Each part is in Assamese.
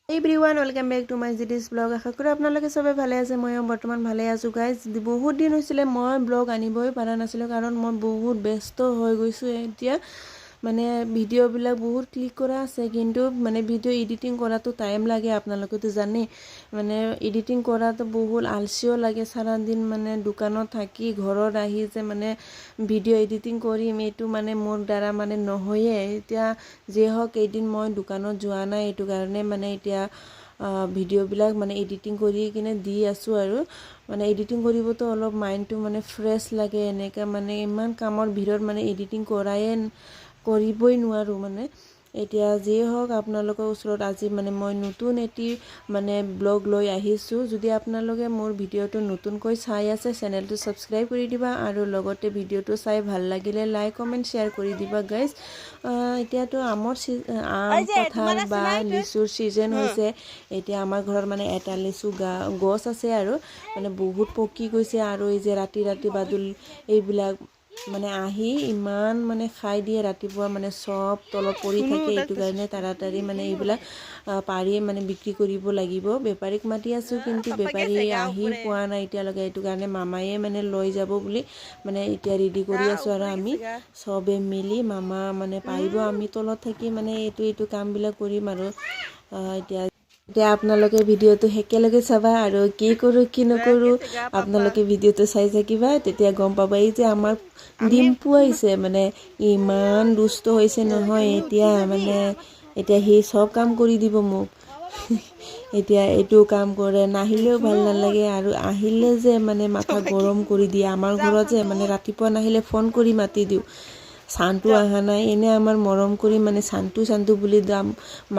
Everyone welcome back to my জিডিছ ব্লগ। আশা কৰো আপোনালোকে সবে ভালে আছে। মই বৰ্তমান ভালে আছো গাইজ। বহুত দিন হৈছিলে মই ব্লগ আনিবই পাৰা নাছিলো কাৰণ মই বহুত ব্যস্ত হৈ গৈছো। এতিয়া মানে ভিডিঅ' বিলাক বহুত ক্লিক কৰা আছে কিন্তু মানে ভিডিঅ' এডিটিং কৰাটো টাইম লাগে। আপোনালোকেতো জানে মানে এডিটিং কৰাটো বহুত আলচিও লাগে। সাৰা দিন মানে দোকানত থাকি ঘৰত আহি যে মানে ভিডিঅ' এডিটিং কৰিম এইটো মানে মোৰ দ্বাৰা মানে নহয়ে। এতিয়া যে হওক এদিন মই দোকানত যোৱা নাই এইটো কাৰণে মানে এতিয়া ভিডিঅ' বিলাক মানে এডিটিং কৰি কিনে দি আছো আৰু মানে এডিটিং কৰিবতো অলপ মাইণ্ডটো মানে ফ্ৰেছ লাগে। এনেকা মানে ইমান কামৰ ভিৰত মানে এডিটিং কৰিবই নোৱাৰো মানে। এতিয়া যি হওক আপোনালোকৰ ওচৰত আজি মানে মই নতুন এটি মানে ব্লগ লৈ আহিছো। যদি আপোনালোকে মোৰ ভিডিঅ'টো নতুনকৈ চাই আছে চেনেলটো সাবস্ক্ৰাইব কৰি দিবা আৰু লগতে ভিডিঅ'টো চাই ভাল লাগিলে লাইক কমেন্ট শেয়াৰ কৰি দিবা গাইজ। এতিয়াতো আম কঁঠাল বা লিচুৰ সিজন হৈছে। এতিয়া আমাৰ ঘৰত মানে এটা লিচু গছ আছে আৰু মানে বহুত পকি গৈছে আৰু এই যে ৰাতি বাদুল এইবিলাক মানে আহি ইমান মানে খাই দিয়ে। ৰাতিপুৱা মানে সব তলত পৰি থাকে। এইটো কাৰণে তাড়াতাড়ি মানে এইবিলাক পাৰি মানে বিক্ৰী কৰিব লাগিব। বেপাৰীক মাতি আছো কিন্তু বেপাৰী আহি পোৱা নাই এতিয়ালৈকে। এইটো কাৰণে মামায়ে মানে লৈ যাব বুলি মানে এতিয়া ৰেডি কৰি আছো আৰু আমি সবে মিলি মামা মানে পাৰিব আমি তলত থাকি মানে এইটো কাম বিলাক কৰিম আৰু এতিয়া আপোনালোকে ভিডিঅ'টো একেলগে চাবা আৰু কি কৰো কি নকৰো আপোনালোকে ভিডিঅ'টো চাই থাকিবা তেতিয়া গম পাবা। এই যে আমাৰ ডিম্পু আহিছে মানে ইমান দুষ্ট হৈছে নহয়। এতিয়া মানে এতিয়া সি সব কাম কৰি দিব মোক। এতিয়া এইটো কাম কৰে নাহিলেও ভাল নালাগে আৰু আহিলে যে মানে মাথা গৰম কৰি দিয়ে। আমাৰ ঘৰত যে মানে ৰাতিপুৱা নাহিলে ফোন কৰি মাতি দিওঁ শান্তু অহা নাই এনে আমাৰ মৰম কৰি মানে শান্তু বুলি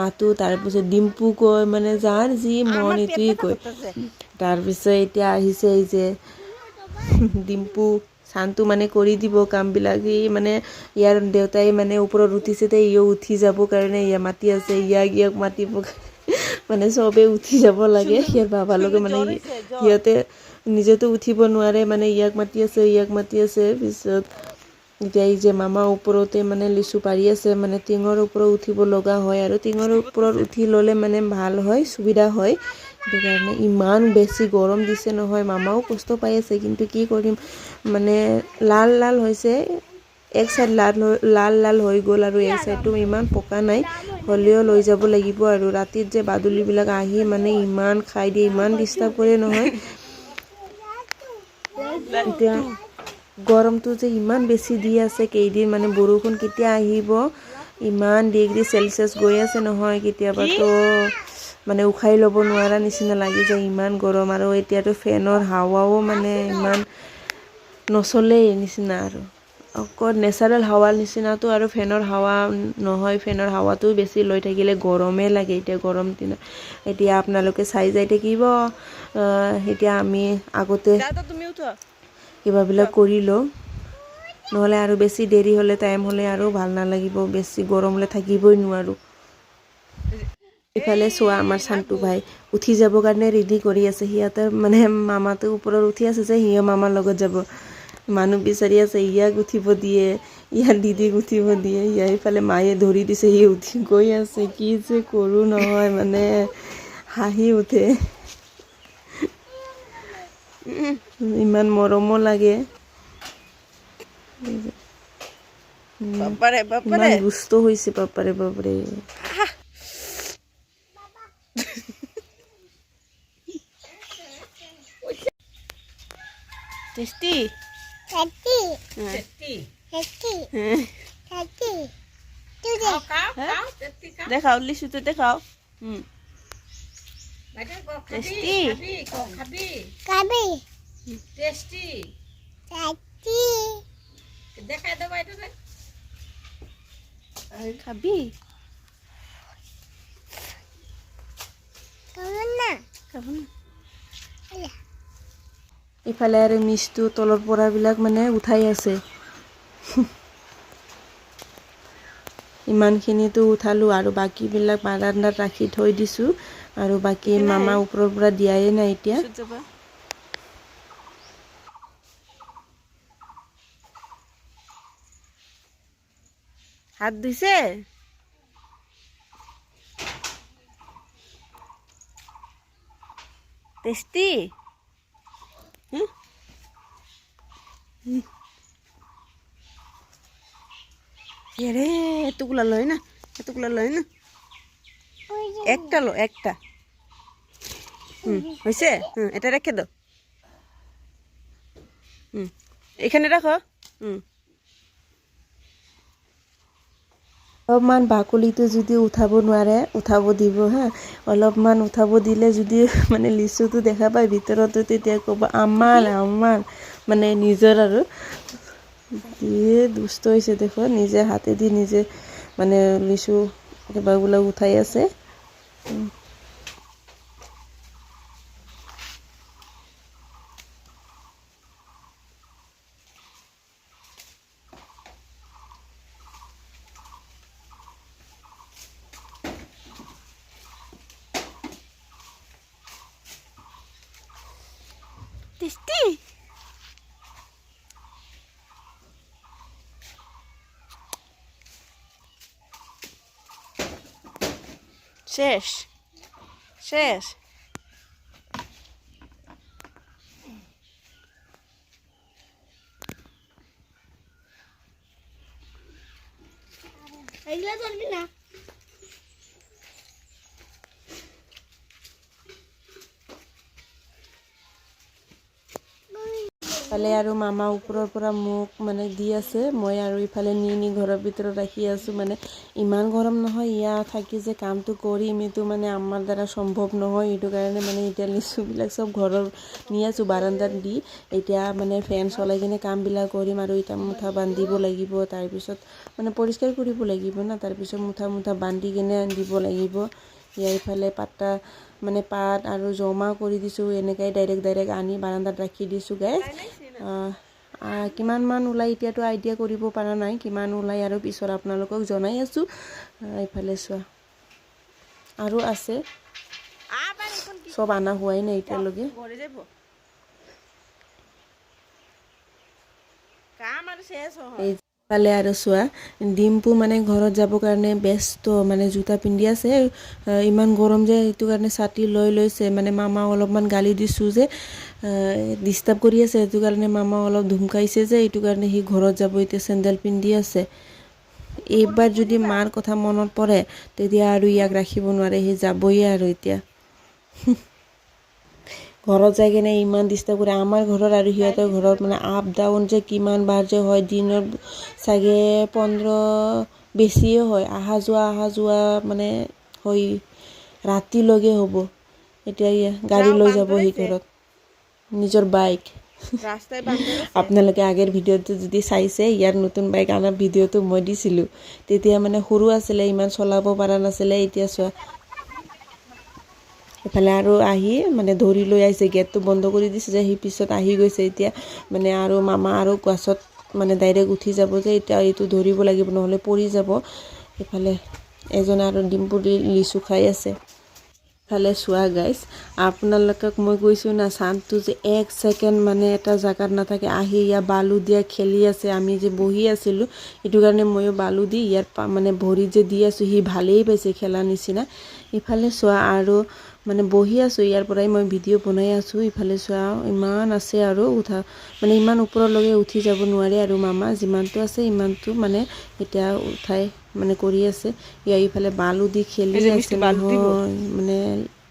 মাতো। তাৰপিছত ডিম্পু কয় মানে যাৰ যি মন এইটোৱে কয়। তাৰপিছত এতিয়া আহিছে এই যে ডিম্পু শান্তু মানে কৰি দিব কাম বিলাক। ই মানে ইয়াৰ দেউতাই মানে ওপৰত উঠিছে ইও উঠি যাব কাৰণে ইয়া মাতি আছে ইয়াক মাতিব মানে সবে উঠি যাব লাগে। ইয়াৰ বাবাৰ লগে মানে সিহঁতে নিজেতো উঠিব নোৱাৰে মানে ইয়াক মাতি আছে পিছত এতিয়া এই যে মামা ওপৰতে মানে লিচু পাৰি আছে মানে টিঙৰ ওপৰত উঠিব লগা হয় আৰু টিঙৰ ওপৰত উঠি ল'লে মানে ভাল হয় সুবিধা হয়। সেইটো কাৰণে ইমান বেছি গৰম দিছে নহয়। মামাও কষ্ট পাই আছে কিন্তু কি কৰিম মানে লাল হৈছে। এক চাইড লাল হৈ গ'ল আৰু এক চাইডটো ইমান পকা নাই হ'লেও লৈ যাব লাগিব আৰু ৰাতিত যে বাদুলিবিলাক আহি মানে ইমান খাই দিয়ে ইমান ডিষ্টাৰ্ব কৰে নহয়। এতিয়া গৰমটো যে ইমান বেছি দি আছে কেইদিন মানে বৰষুণ কেতিয়া আহিব ইমান ডিগ্ৰী চেলচিয়াছ গৈ আছে নহয়। কেতিয়াবাতো মানে উশাই ল'ব নোৱাৰা নিচিনা লাগি যায় ইমান গৰম আৰু এতিয়াতো ফেনৰ হাৱাও মানে ইমান নচলেই নিচিনা আৰু অকল নেচাৰেল হাৱাৰ নিচিনাটো আৰু ফেনৰ হাৱা নহয়। ফেনৰ হাৱাটো বেছি লৈ থাকিলে গৰমে লাগে। এতিয়া গৰম দিন এতিয়া আপোনালোকে চাই যাই থাকিব। এতিয়া আমি আগতে কিবাবিলাক কৰি লওঁ নহ'লে আৰু বেছি দেৰি হ'লে টাইম হ'লে আৰু ভাল নালাগিব। বেছি গৰম হ'লে থাকিবই নোৱাৰো। ইফালে চোৱা আমাৰ শান্তু ভাই উঠি যাবৰ কাৰণে ৰেডি কৰি আছে। সিহঁতে মানে মামাটো ওপৰত উঠি আছে যে সিও মামাৰ লগত যাব। মানুহ বিচাৰি আছে ইয়াক উঠিব দিয়ে ইয়াৰ দিদিক উঠিব দিয়ে। ইয়াৰ ইফালে মায়ে ধৰি দিছে সি উঠি গৈ আছে। কি যে কৰো নহয় মানে হাঁহি উঠে। ইমান মৰমো লাগে। ইমান দুষ্ট হৈছে বাপাৰে বাপৰে। টেষ্টি দেখাও লিচুটো দেখাও। খাবি ইফালে আৰু মিষ্টো তলৰ পৰাবিলাক মানে উঠাই আছে। ইমানখিনিতো উঠালো আৰু বাকীবিলাক বাৰান্দাত ৰাখি থৈ দিছো আৰু বাকী মামা ওপৰৰ পৰা দিয়াই নাই এতিয়া। হাত ধুইছে টেষ্টি রে এতগুলা লয় না একটা লো একটা হয়েছে এটা রেখে দাও এখানে রাখো অলপমান বাকলিটো যদি উঠাব নোৱাৰে উঠাব দিব হা অলপমান উঠাব দিলে যদি মানে লিচুটো দেখা পায় ভিতৰতো তেতিয়া ক'ব আমাৰ মানে নিজৰ আৰু দিয়ে দুষ্ট হৈছে দেখো নিজে হাতেদি নিজে মানে লিচু কিবাবিলাক উঠাই আছে টেষ্টি শেষ এগুলা ধরবি না ইফালে আৰু মামা ওপৰৰ পৰা মোক মানে দি আছে মই আৰু ইফালে নি ঘৰৰ ভিতৰত ৰাখি আছোঁ মানে ইমান গৰম নহয় ইয়াত থাকি যে কামটো কৰিম এইটো মানে আমাৰ দ্বাৰা সম্ভৱ নহয় এইটো কাৰণে মানে এতিয়া লিচুবিলাক চব ঘৰৰ নি আছোঁ বাৰান্দাত দি এতিয়া মানে ফেন চলাই কিনে কামবিলাক কৰিম আৰু ইটা মুঠা বান্ধিব লাগিব তাৰপিছত মানে পৰিষ্কাৰ কৰিব লাগিব না তাৰপিছত মুঠা বান্ধি কিনে দিব লাগিব ইয়াৰ ইফালে পাতা মানে পাত আৰু জমা কৰি দিছোঁ এনেকৈ ডাইৰেক্ট আনি বাৰান্দাত ৰাখি দিছোঁ গাইজ কিমান মান ওলাই এতিয়াতো আইডিয়া কৰিব পৰা নাই কিমান ওলাই আৰু পিছত আপোনালোকক জনাই আছোঁ ইফালে চোৱা আৰু আছে চব আনা হোৱাই নাই এতিয়ালৈকে এইফালে আৰু চোৱা ডিম্পু মানে ঘৰত যাবৰ কাৰণে ব্যস্ত মানে জোতা পিন্ধি আছে ইমান গৰম যে সেইটো কাৰণে ছাতি লৈ লৈছে মানে মামা অলপমান গালি দিছোঁ যে ডিষ্টাৰ্ব কৰি আছে সেইটো কাৰণে মামা অলপ ধুমকাইছে যে এইটো কাৰণে সি ঘৰত যাব এতিয়া চেণ্ডেল পিন্ধি আছে এইবাৰ যদি মাৰ কথা মনত পৰে তেতিয়া আৰু ইয়াক ৰাখিব নোৱাৰে সি যাবই আৰু এতিয়া ঘৰত যাই কিনে ইমান ডিষ্টাৰ্ব কৰে আমাৰ ঘৰত আৰু সিহঁতৰ ঘৰত মানে আপ ডাউন যে কিমান বাৰ যে হয় দিনত চাগে 15 বেছিয়ে হয় অহা যোৱা মানে হয় ৰাতিলৈকে হ'ব এতিয়া গাড়ী লৈ যাব সি ঘৰত নিজৰ বাইক আপোনালোকে আগৰ ভিডিঅ'টো যদি চাইছে ইয়াৰ নতুন বাইক আনাৰ ভিডিঅ'টো মই দিছিলোঁ তেতিয়া মানে সৰু আছিলে ইমান চলাব পৰা নাছিলে এতিয়া চোৱা এফালে আৰু আহি মানে ধৰি লৈ আহিছে গেটটো বন্ধ কৰি দিছে যে সি পিছত আহি গৈছে এতিয়া মানে আৰু মামা আৰু গছত মানে ডাইৰেক্ট উঠি যাব যে এতিয়া এইটো ধৰিব লাগিব নহ'লে পৰি যাব এফালে এজনে আৰু ডিম্পু লিচু খাই আছে ইফালে চোৱা গাইজ আপোনালোকক মই কৈছোঁ না চানটো যে 1 ছেকেণ্ড মানে এটা জেগাত নাথাকে আহি ইয়াৰ বালু দিয়া খেলি আছে আমি যে বহি আছিলোঁ এইটো কাৰণে ময়ো বালু দি ইয়াৰ মানে ভৰিত যে দি আছোঁ সি ভালেই পাইছে খেলা নিচিনা ইফালে চোৱা আৰু মানে বহি আছোঁ ইয়াৰ পৰাই মই ভিডিঅ' বনাই আছোঁ ইফালে চোৱা ইমান আছে আৰু উঠা মানে ইমান ওপৰলৈকে উঠি যাব নোৱাৰে আৰু মামা যিমানটো আছে ইমানটো মানে এতিয়া উঠাই মানে কৰি আছে ইয়াৰ ইফালে বালু দি খেলি আছে মানে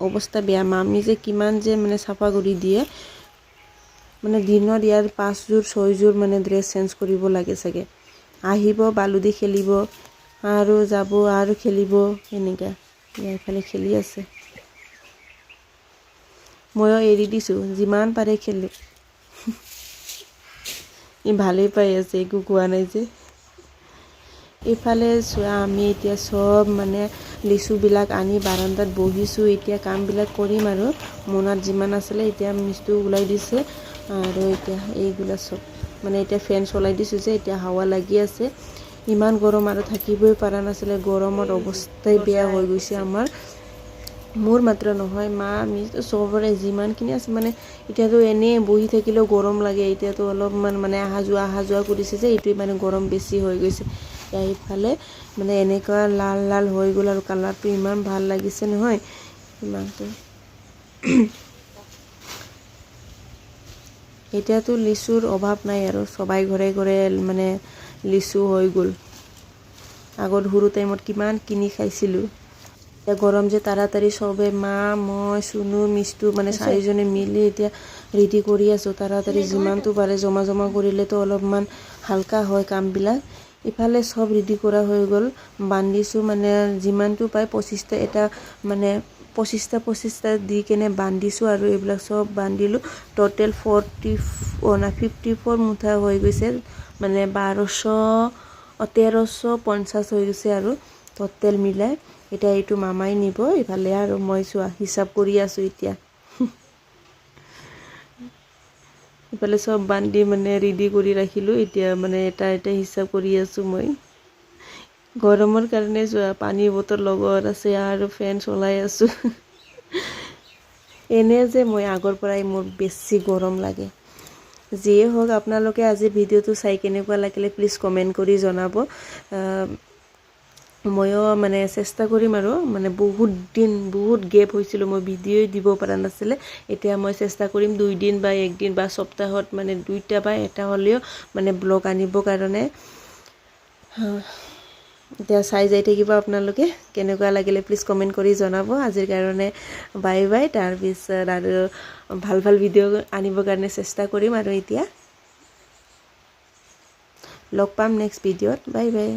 অৱস্থা বেয়া মামি যে কিমান যে মানে চাফা কৰি দিয়ে মানে দিনত ইয়াৰ 5 যোৰ 6 যোৰ মানে ড্ৰেছ চেঞ্জ কৰিব লাগে চাগে আহিব বালু দি খেলিব আৰু যাব আৰু খেলিব এনেকৈ ইয়াৰ ইফালে খেলি আছে ময়ো এৰি দিছোঁ যিমান পাৰে খেলি ই ভালেই পাই আছে একো কোৱা নাই যে ইফালে চোৱা আমি এতিয়া চব মানে লিচুবিলাক আনি বাৰান্দাত বহিছোঁ এতিয়া কামবিলাক কৰিম আৰু মোনাত যিমান আছিলে এতিয়া মিচটো ওলাই দিছে আৰু এতিয়া এইগুলা চব মানে এতিয়া ফেন চলাই দিছোঁ যে এতিয়া হাৱা লাগি আছে ইমান গৰম আৰু থাকিবই পৰা নাছিলে গৰমত অৱস্থাই বেয়া হৈ গৈছে আমাৰ মোৰ মাত্ৰ নহয় মা আমি চবৰে যিমানখিনি আছে মানে এতিয়াতো এনেই বহি থাকিলেও গৰম লাগে এতিয়াতো অলপমান মানে অহা যোৱা কৰিছে যে এইটোৱে মানে গৰম বেছি হৈ গৈছে ইফালে মানে এনেকুৱা লাল লাল হৈ গ'ল আৰু কালাৰটো ইমান ভাল লাগিছে নহয় ইমানটো এতিয়াতো লিচুৰ অভাৱ নাই আৰু সবাই ঘৰে ঘৰে মানে লিচু হৈ গ'ল আগত সৰু টাইমত কিমান কিনি খাইছিলোঁ এতিয়া গৰম যে তাড়াতাড়ি সবে মা মই চুনু মিষ্টু মানে চাৰিজনে মিলি এতিয়া ৰেডি কৰি আছোঁ তাড়াতাড়ি যিমানটো পাৰে জমা জমা কৰিলেতো অলপমান হালকা হয় কামবিলাক ইফালে সব ৰেডি কৰা হৈ গ'ল বান্ধিছোঁ মানে যিমানটো পায় 25টা এটা মানে 25টা দি কেনে বান্ধিছোঁ আৰু এইবিলাক সব বান্ধিলোঁ টোটেল 54 মুঠা হৈ গৈছে মানে 1350 হৈ গৈছে আৰু টোটেল মিলাই এতিয়া এইটো মামাই নিব ইফালে আৰু মই চোৱা হিচাপ কৰি আছোঁ এতিয়া ইফালে সব বান্ধি মানে ৰেডি কৰি ৰাখিলোঁ এতিয়া মানে এটা এটা হিচাপ কৰি আছোঁ মই গৰমৰ কাৰণে চোৱা পানী বটল লগত আছে আৰু ফেন চলাই আছোঁ এনে যে মই আগৰ পৰাই মোৰ বেছি গৰম লাগে যিয়ে হোক আপোনালোকে আজি ভিডিঅ'টো চাই কেনেকুৱা লাগিলে প্লিজ কমেণ্ট কৰি জনাব ময়ো মানে চেষ্টা কৰিম আৰু মানে বহুত গেপ হৈছিলোঁ মই ভিডিঅ' দিব পৰা নাছিলে এতিয়া মই চেষ্টা কৰিম 2 দিন বা 1 দিন বা সপ্তাহত মানে 2টা বা এটা হ'লেও মানে ব্লগ আনিবৰ কাৰণে এতিয়া চাই যাই থাকিব আপোনালোকে কেনেকুৱা লাগিলে প্লিজ কমেণ্ট কৰি জনাব আজিৰ কাৰণে বাই বাই তাৰপিছত আৰু ভাল ভিডিঅ' আনিবৰ কাৰণে চেষ্টা কৰিম আৰু এতিয়া লগ পাম নেক্সট ভিডিঅ'ত বাই বাই